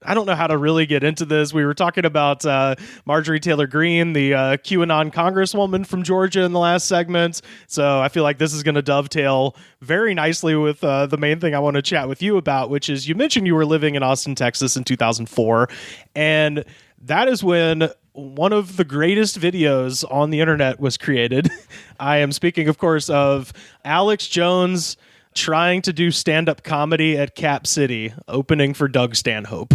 I don't know how to really get into this. We were talking about Marjorie Taylor Greene, the QAnon congresswoman from Georgia in the last segment. So I feel like this is going to dovetail very nicely with the main thing I want to chat with you about, which is you mentioned you were living in Austin, Texas in 2004. And that is when one of the greatest videos on the internet was created. I am speaking, of course, of Alex Jones trying to do stand-up comedy at Cap City, opening for Doug Stanhope.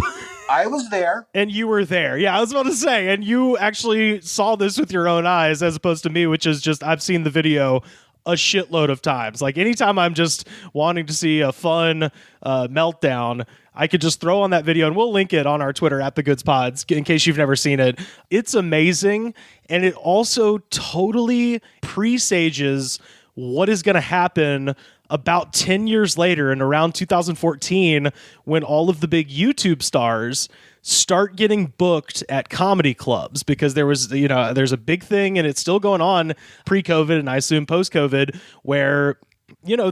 I was there. And you were there. Yeah, I was about to say, and you actually saw this with your own eyes as opposed to me, which is just, I've seen the video a shitload of times. Like anytime I'm just wanting to see a fun meltdown, I could just throw on that video, and we'll link it on our Twitter at The Goods Pods in case you've never seen it. It's amazing, and it also totally presages what is going to happen about 10 years later in around 2014 when all of the big YouTube stars start getting booked at comedy clubs, because there was, there's a big thing, and it's still going on pre-COVID and I assume post-COVID, where,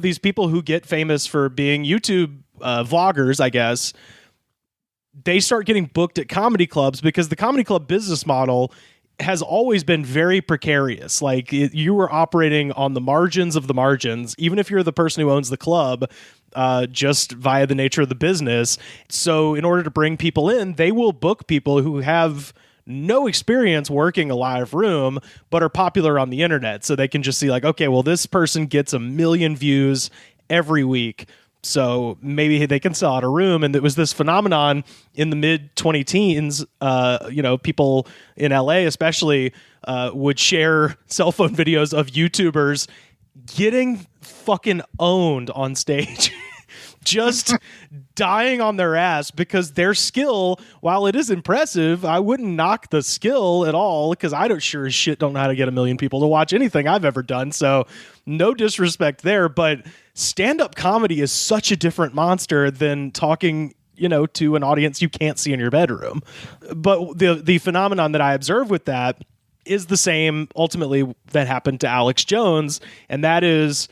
these people who get famous for being YouTube vloggers, I guess, they start getting booked at comedy clubs because the comedy club business model has always been very precarious. Like you were operating on the margins of the margins, even if you're the person who owns the club, just via the nature of the business. So in order to bring people in, they will book people who have no experience working a live room, but are popular on the internet. So they can just see like, okay, well, this person gets 1 million views every week, so maybe they can sell out a room. And it was this phenomenon in the mid 2010s. People in LA especially would share cell phone videos of YouTubers getting fucking owned on stage. Just dying on their ass because their skill, while it is impressive, I wouldn't knock the skill at all, because I don't sure as shit don't know how to get 1 million people to watch anything I've ever done. So no disrespect there, but stand-up comedy is such a different monster than talking, to an audience you can't see in your bedroom. But the phenomenon that I observe with that is the same ultimately that happened to Alex Jones, and that is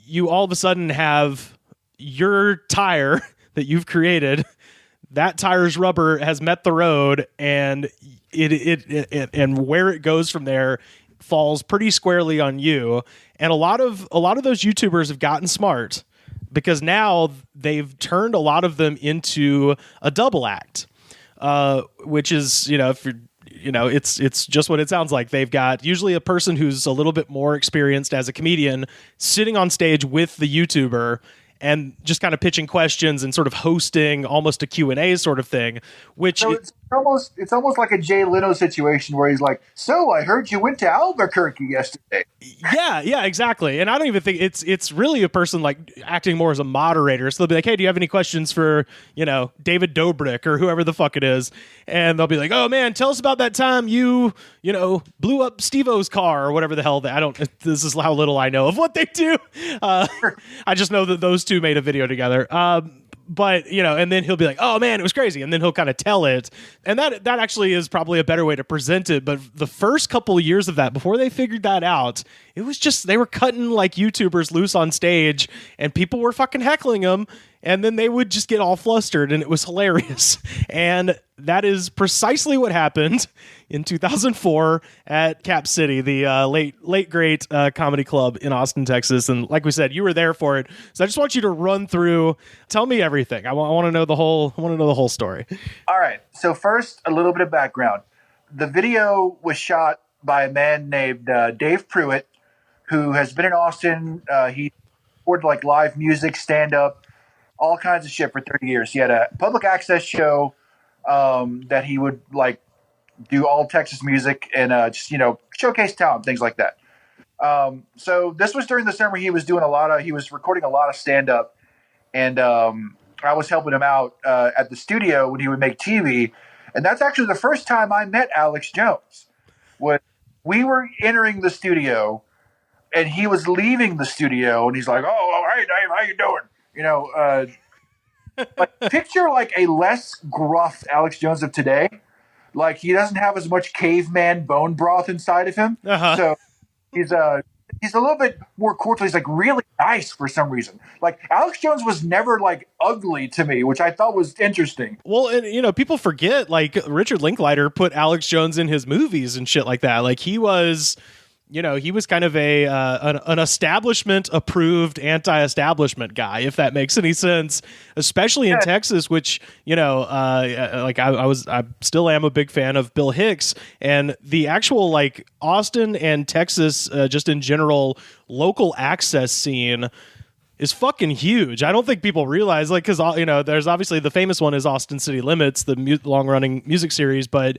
you all of a sudden have your tire that you've created, that tire's rubber has met the road, and it and where it goes from there falls pretty squarely on you. And a lot of those YouTubers have gotten smart, because now they've turned a lot of them into a double act, which is, if you're, it's just what it sounds like. They've got usually a person who's a little bit more experienced as a comedian sitting on stage with the YouTuber and just kind of pitching questions and sort of hosting almost a Q&A sort of thing, which so it's almost like a Jay Leno situation where he's like, so I heard you went to Albuquerque yesterday. Yeah, exactly. And I don't even think it's really a person like acting more as a moderator. So they'll be like, hey, do you have any questions for, David Dobrik or whoever the fuck it is? And they'll be like, oh man, tell us about that time you blew up Steve-O's car or whatever the hell this is how little I know of what they do. I just know that those two made a video together. But, and then he'll be like, oh man, it was crazy. And then he'll kind of tell it. And that actually is probably a better way to present it. But the first couple of years of that, before they figured that out, it was just, they were cutting like YouTubers loose on stage and people were fucking heckling them. And then they would just get all flustered, and it was hilarious. And that is precisely what happened in 2004 at Cap City, the late great comedy club in Austin, Texas. And like we said, you were there for it. So I just want you to run through, tell me everything. I want to know the whole story. All right. So first, a little bit of background. The video was shot by a man named Dave Pruitt, who has been in Austin. He recorded like live music, stand-up, all kinds of shit for 30 years. He had a public access show that he would like do all Texas music and just, showcase talent, things like that. So this was during the summer. He was recording a lot of stand up, and I was helping him out at the studio when he would make TV. And that's actually the first time I met Alex Jones. When we were entering the studio and he was leaving the studio, and he's like, oh, hey Dave, how you doing? Like picture like a less gruff Alex Jones of today. Like he doesn't have as much caveman bone broth inside of him. Uh-huh. So he's he's a little bit more cordial. He's like really nice for some reason. Like Alex Jones was never like ugly to me, which I thought was interesting. Well, and people forget, like, Richard Linklater put Alex Jones in his movies and shit like that. Like, he was kind of an establishment approved anti-establishment guy, if that makes any sense, especially in Texas, which, I still am a big fan of Bill Hicks, and the actual like Austin and Texas, just in general, local access scene is fucking huge. I don't think people realize, like, because there's obviously the famous one is Austin City Limits, the long-running music series, but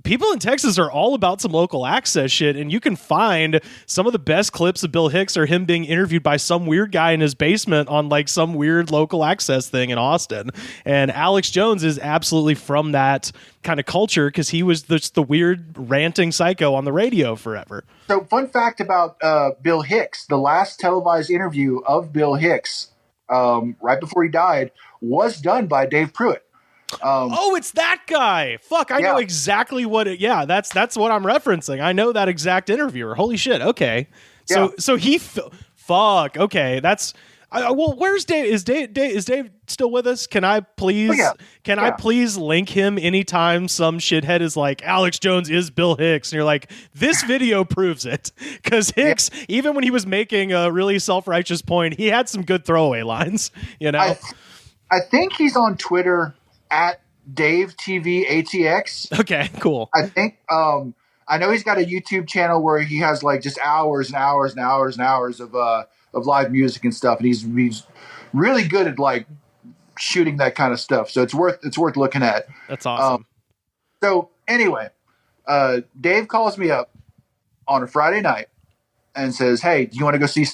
people in Texas are all about some local access shit, and you can find some of the best clips of Bill Hicks are him being interviewed by some weird guy in his basement on like some weird local access thing in Austin. And Alex Jones is absolutely from that kind of culture because he was just the weird ranting psycho on the radio forever. So fun fact about Bill Hicks, the last televised interview of Bill Hicks right before he died was done by Dave Pruitt. It's that guy. Fuck, I know exactly what it. Yeah, that's what I'm referencing. I know that exact interviewer. Holy shit. Okay, so he. Fuck. Okay, that's. Well, where's Dave? Is Dave still with us? Can I please? I please link him anytime some shithead is like Alex Jones is Bill Hicks, and you're like, this video proves it. Because Hicks, even when he was making a really self-righteous point, he had some good throwaway lines. I think he's on Twitter at Dave TV ATX. Okay, cool. I think I know he's got a YouTube channel where he has like just hours and hours and hours and hours of live music and stuff, and he's really good at like shooting that kind of stuff. So it's worth looking at. That's awesome. So anyway, Dave calls me up on a Friday night and says, "Hey, do you want to go see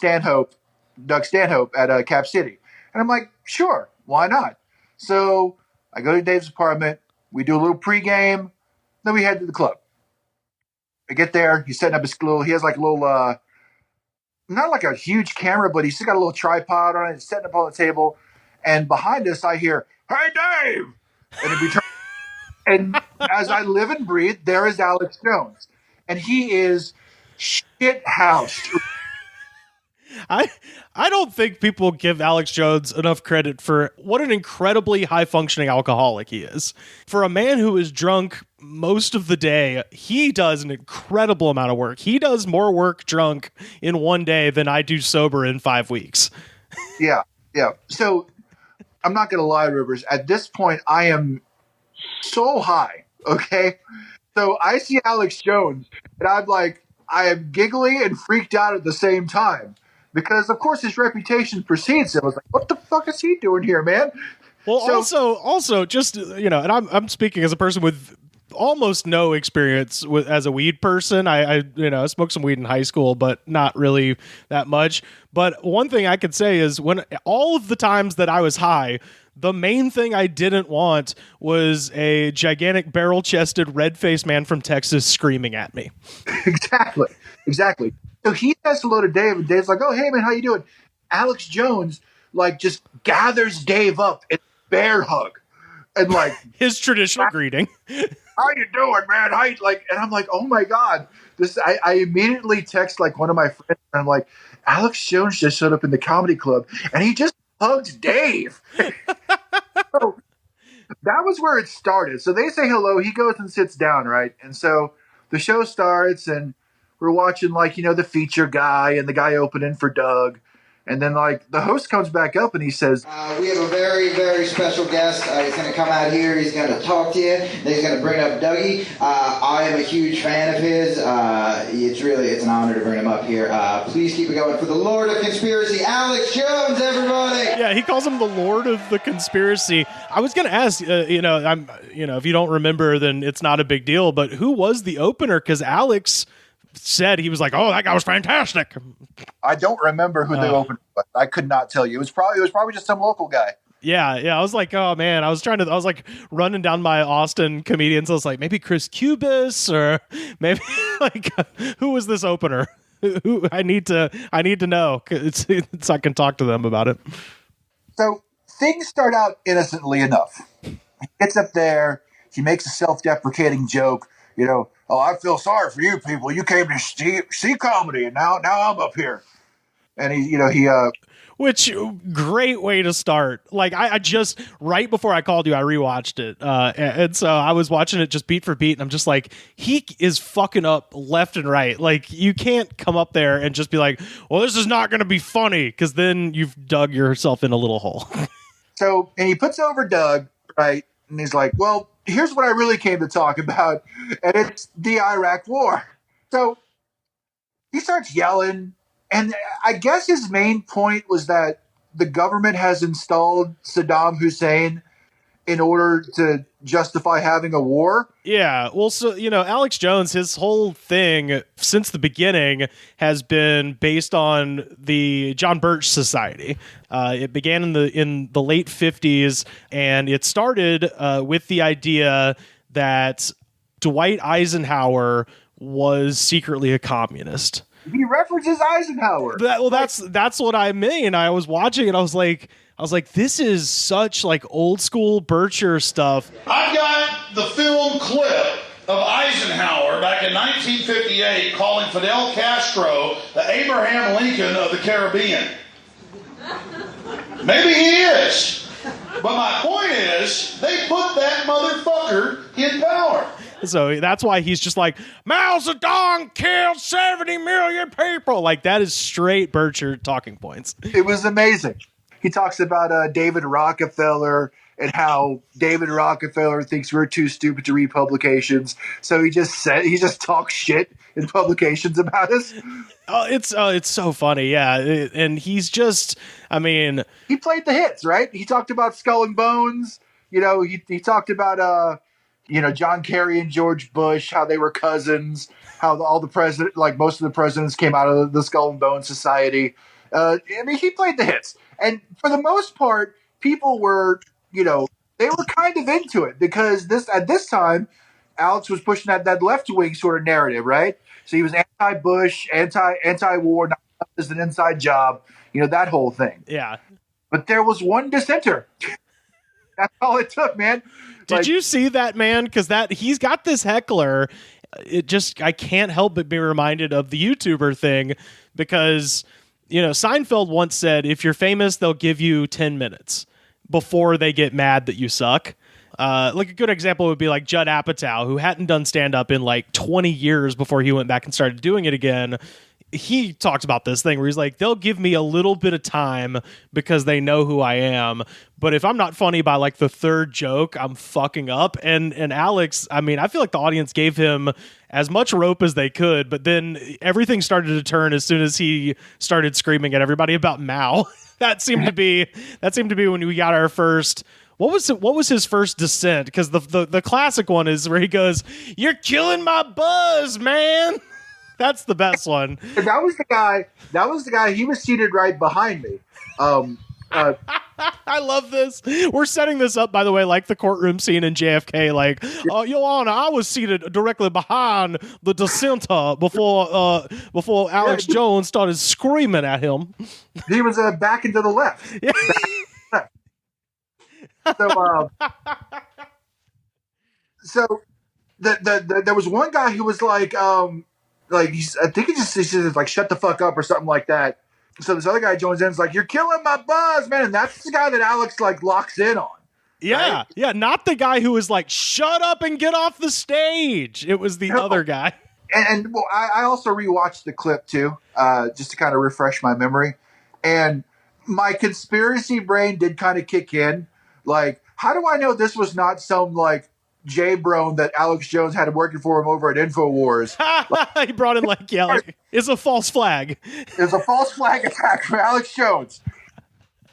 Doug Stanhope at Cap City?" And I'm like, "Sure, why not?" So I go to Dave's apartment. We do a little pregame. Then we head to the club. I get there. He's setting up his little. He has like a little, not like a huge camera, but he's still got a little tripod on it. He's setting up on the table. And behind us, I hear, "Hey, Dave!" And as I live and breathe, there is Alex Jones, and he is shit-housed. I don't think people give Alex Jones enough credit for what an incredibly high-functioning alcoholic he is. For a man who is drunk most of the day, he does an incredible amount of work. He does more work drunk in one day than I do sober in 5 weeks. Yeah. So I'm not going to lie, Rivers. At this point, I am so high, okay? So I see Alex Jones, and I am giggling and freaked out at the same time. Because, of course, his reputation precedes him. I was like, what the fuck is he doing here, man? Well, also, just, and I'm speaking as a person with almost no experience as a weed person. I smoked some weed in high school, but not really that much. But one thing I could say is when all of the times that I was high, the main thing I didn't want was a gigantic barrel-chested, red-faced man from Texas screaming at me. Exactly. So he says hello to Dave, and Dave's like, "Oh, hey, man, how you doing?" Alex Jones, like, just gathers Dave up in a bear hug. And, like... his traditional greeting. "How you doing, man?" And I'm like, oh, my God. I immediately text, like, one of my friends, and I'm like, Alex Jones just showed up in the comedy club, and he just hugged Dave. So that was where it started. So they say hello. He goes and sits down, right? And so the show starts, and we're watching, like, the feature guy and the guy opening for Doug. And then, like, the host comes back up and he says, we have a very, very special guest. He's going to come out here. He's going to talk to you. Then he's going to bring up Dougie. I am a huge fan of his. It's an honor to bring him up here. Please keep it going for the Lord of Conspiracy, Alex Jones, everybody. Yeah, he calls him the Lord of the Conspiracy. I was going to ask, if you don't remember, then it's not a big deal. But who was the opener? Because Alex said he was like, "Oh, that guy was fantastic." I don't remember who the opener was. I could not tell you. It was probably just some local guy. Yeah. I was like, oh man, I was like running down my Austin comedians. I was like, maybe Chris Cubis, or maybe like, who was this opener? Who I need to know. So I can talk to them about it. So things start out innocently enough. He gets up there. He makes a self-deprecating joke. oh, I feel sorry for you people. You came to see comedy, and now I'm up here. And he Which great way to start. Like I just right before I called you, I rewatched it, and so I was watching it just beat for beat, and I'm just like, he is fucking up left and right. Like you can't come up there and just be like, well, this is not going to be funny, because then you've dug yourself in a little hole. So, and he puts over Doug, right, and he's like, well, here's what I really came to talk about, and it's the Iraq War. So he starts yelling. And I guess his main point was that the government has installed Saddam Hussein in order to justify having a war. Yeah, well, so, Alex Jones, his whole thing since the beginning has been based on the John Birch Society. It began in the late 50s, and it started with the idea that Dwight Eisenhower was secretly a communist. He references Eisenhower. That's what I mean. I was watching and I was like, this is such like old school Bircher stuff. I've got the film clip of Eisenhower back in 1958 calling Fidel Castro the Abraham Lincoln of the Caribbean. Maybe he is. But my point is, they put that motherfucker in power. So that's why he's just like, Mao Zedong killed 70 million people. Like, that is straight Bircher talking points. It was amazing. He talks about David Rockefeller and how David Rockefeller thinks we're too stupid to read publications. So he just talks shit in publications about us. It's so funny. Yeah. And he's just, I mean, he played the hits, right? He talked about Skull and Bones. He talked about, John Kerry and George Bush, how they were cousins, how all the most of the presidents came out of the Skull and Bones Society. He played the hits. And for the most part, people were, they were kind of into it because at this time, Alex was pushing that left-wing sort of narrative, right? So he was anti-Bush, anti-war, not as an inside job, that whole thing. Yeah. But there was one dissenter. That's all it took, man. Did you see that, man? Because he's got this heckler. I can't help but be reminded of the YouTuber thing because, Seinfeld once said, if you're famous, they'll give you 10 minutes before they get mad that you suck. Like a good example would be like Judd Apatow, who hadn't done stand-up in like 20 years before he went back and started doing it again. He talks about this thing where he's like, they'll give me a little bit of time because they know who I am. But if I'm not funny by like the third joke, I'm fucking up. And Alex, I mean, I feel like the audience gave him as much rope as they could, but then everything started to turn as soon as he started screaming at everybody about Mao. That seemed to be when we got our first. What was his first dissent? Because the classic one is where he goes, "You're killing my buzz, man." That's the best one. That was the guy. He was seated right behind me. I love this. We're setting this up, by the way, like the courtroom scene in JFK. Like, Your Honor, I was seated directly behind the dissenter before Alex Jones started screaming at him. He was back and to the left. Yeah. So there was one guy who was like, I think he said like shut the fuck up or something like that. So this other guy joins in, is like, "You're killing my buzz, man," and that's the guy that Alex like locks in on. Yeah, right? Yeah, not the guy who was like, "Shut up and get off the stage." It was the other guy. And well, I also rewatched the clip too, just to kind of refresh my memory, and my conspiracy brain did kind of kick in. Like, how do I know this was not some like J-Brone that Alex Jones had working for him over at InfoWars? He brought in it's a false flag. It's a false flag attack from Alex Jones.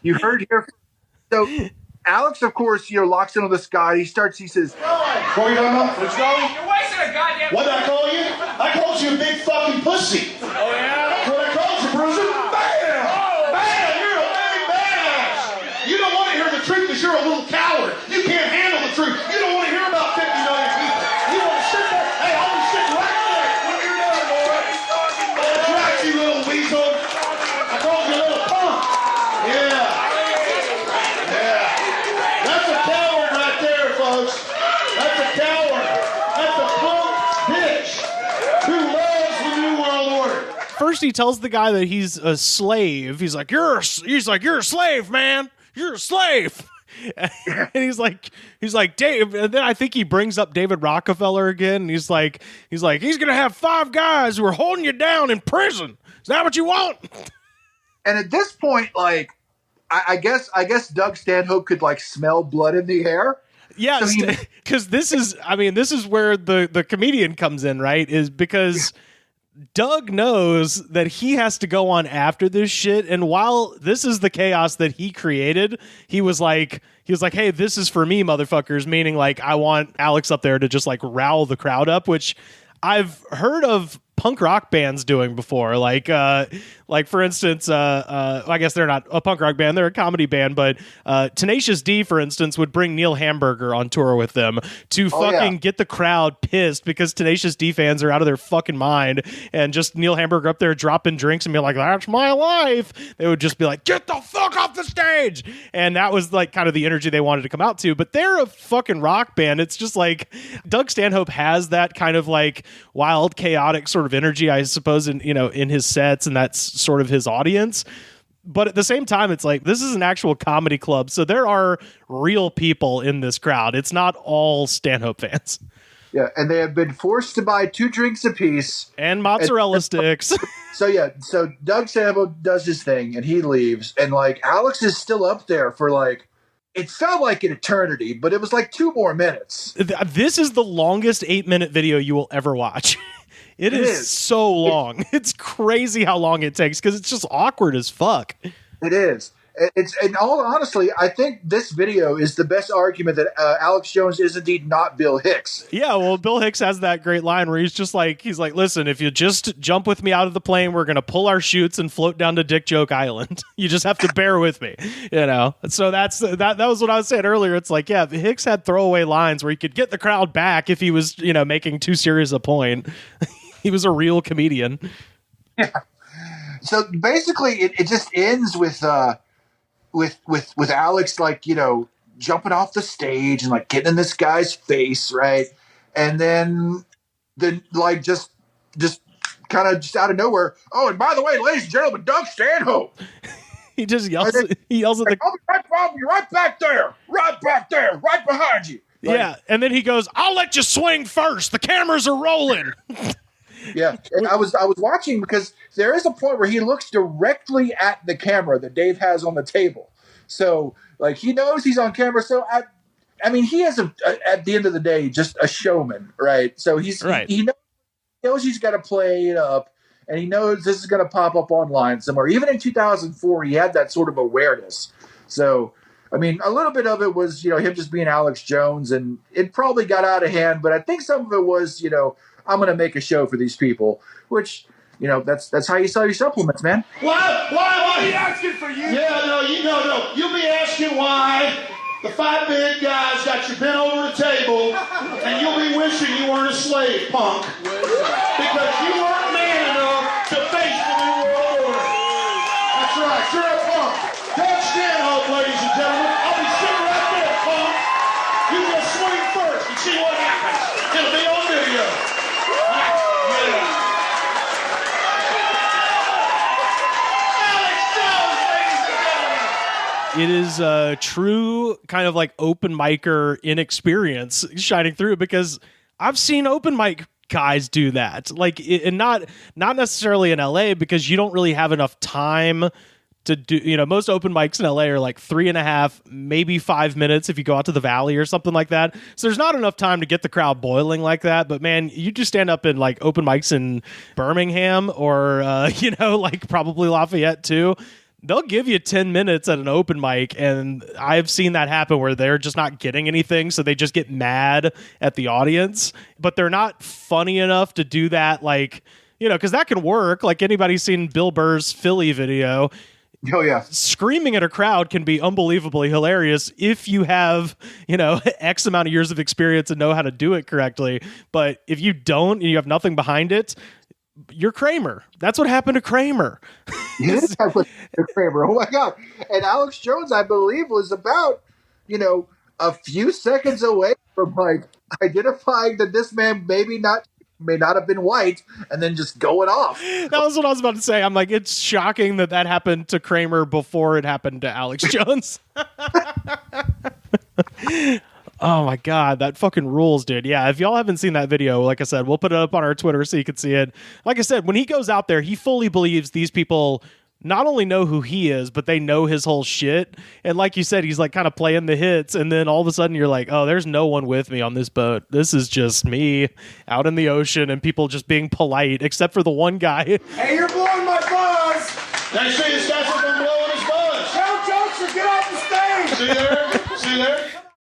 You heard here. So Alex, of course, locks in on this guy. He says, What are you talking about? What's going? You're wasting a goddamn. What did I call you? I called you a big fucking pussy. Oh, yeah? What I called you, Bruiser? Bam! Bam! You're a big badass. You don't want to hear the truth because you're a little coward. You can't handle the truth. You don't want to hear about 50 million people. You want to sit there. Hey, I'll be sitting right there when you're done, boy. That's right, you little weasel. I called you a little punk. Yeah. That's a coward right there, folks. That's a coward. That's a punk bitch. first he tells the guy that he's a slave. He's like, you're a slave, man. You're a slave. And he's like, Dave. And then I think he brings up David Rockefeller again. And he's like, he's gonna have 5 guys who are holding you down in prison. Is that what you want? And at this point, like, I guess Doug Stanhope could like smell blood in the air. Yeah, because this is where the comedian comes in, right? Is because Doug knows that he has to go on after this shit, and while this is the chaos that he created, he was like, hey, this is for me, motherfuckers, meaning like I want Alex up there to just like rile the crowd up, which I've heard of punk rock bands doing before, like for instance, I guess they're not a punk rock band, they're a comedy band, but Tenacious D, for instance, would bring Neil Hamburger on tour with them to get the crowd pissed because Tenacious D fans are out of their fucking mind, and just Neil Hamburger up there dropping drinks and be like, that's my life. They would just be like, get the fuck off the stage. And that was like kind of the energy they wanted to come out to, but they're a fucking rock band. It's just like Doug Stanhope has that kind of like wild, chaotic sort of energy, I suppose, in his sets, and that's sort of his audience. But at the same time, it's like, this is an actual comedy club, so there are real people in this crowd. It's not all Stanhope fans. Yeah, and they have been forced to buy 2 drinks apiece and mozzarella sticks. So Doug Stanhope does his thing and he leaves, and like Alex is still up there for like, it felt like an eternity, but it was like 2 more minutes. This is the longest 8-minute video you will ever watch. It is so long. It's crazy how long it takes because it's just awkward as fuck. It is. It's, and all honestly, I think this video is the best argument that Alex Jones is indeed not Bill Hicks. Yeah, well, Bill Hicks has that great line where he's like, listen, if you just jump with me out of the plane, we're going to pull our chutes and float down to Dick Joke Island. You just have to bear with me, So that was what I was saying earlier. It's like, yeah, Hicks had throwaway lines where he could get the crowd back if he was, making too serious a point. He was a real comedian. Yeah. So basically, it just ends with Alex, like, jumping off the stage and like getting in this guy's face, right? And then like just kind of just out of nowhere. Oh, and by the way, ladies and gentlemen, Doug Stanhope. He just yells. He yells at the. You're right back there, right behind you. Like, yeah, and then he goes, "I'll let you swing first. The cameras are rolling." Yeah, and I was watching because there is a point where he looks directly at the camera that Dave has on the table. So, like, he knows he's on camera. So, I mean, he is at the end of the day just a showman, right? So he knows he's got to play it up, and he knows this is going to pop up online somewhere. Even in 2004, he had that sort of awareness. So, I mean, a little bit of it was him just being Alex Jones, and it probably got out of hand. But I think some of it was I'm going to make a show for these people, which, that's how you sell your supplements, man. Why am I asking for you? Yeah, no. You'll be asking why the 5 big guys got you bent over the table, and you'll be wishing you weren't a slave, punk. Because you weren't man enough to face the new world order. That's right, you're a punk. Doug Stanhope, ladies and gentlemen. I'll be sitting right there, punk. You just swing first and see what happens. It'll be on video. It is a true kind of like open micer inexperience shining through, because I've seen open mic guys do that, like, and not necessarily in LA, because you don't really have enough time to do, most open mics in LA are like 3.5, maybe 5 minutes if you go out to the Valley or something like that. So there's not enough time to get the crowd boiling like that. But man, you just stand up in like open mics in Birmingham or, like probably Lafayette too. They'll give you 10 minutes at an open mic, and I've seen that happen where they're just not getting anything, so they just get mad at the audience. But they're not funny enough to do that, like, because that can work. Like, anybody's seen Bill Burr's Philly video. Oh, yeah. Screaming at a crowd can be unbelievably hilarious if you have, X amount of years of experience and know how to do it correctly. But if you don't and you have nothing behind it, you're Kramer. That's what happened to Kramer. Yes, that was Kramer. Oh my God. And Alex Jones, I believe, was about, a few seconds away from like identifying that this man maybe may not have been white, and then just going off. That was what I was about to say. I'm like, it's shocking that happened to Kramer before it happened to Alex Jones. Oh my God, that fucking rules, dude. Yeah, if y'all haven't seen that video, like I said, we'll put it up on our Twitter so you can see it. Like I said, when he goes out there, he fully believes these people not only know who he is, but they know his whole shit. And like you said, he's like kind of playing the hits, and then all of a sudden you're like, oh, there's no one with me on this boat. This is just me out in the ocean and people just being polite, except for the one guy. Hey, you're blowing my buzz! Now you see this guy's been blowing his buzz. Tell jokes or get off the stage! See there? See there?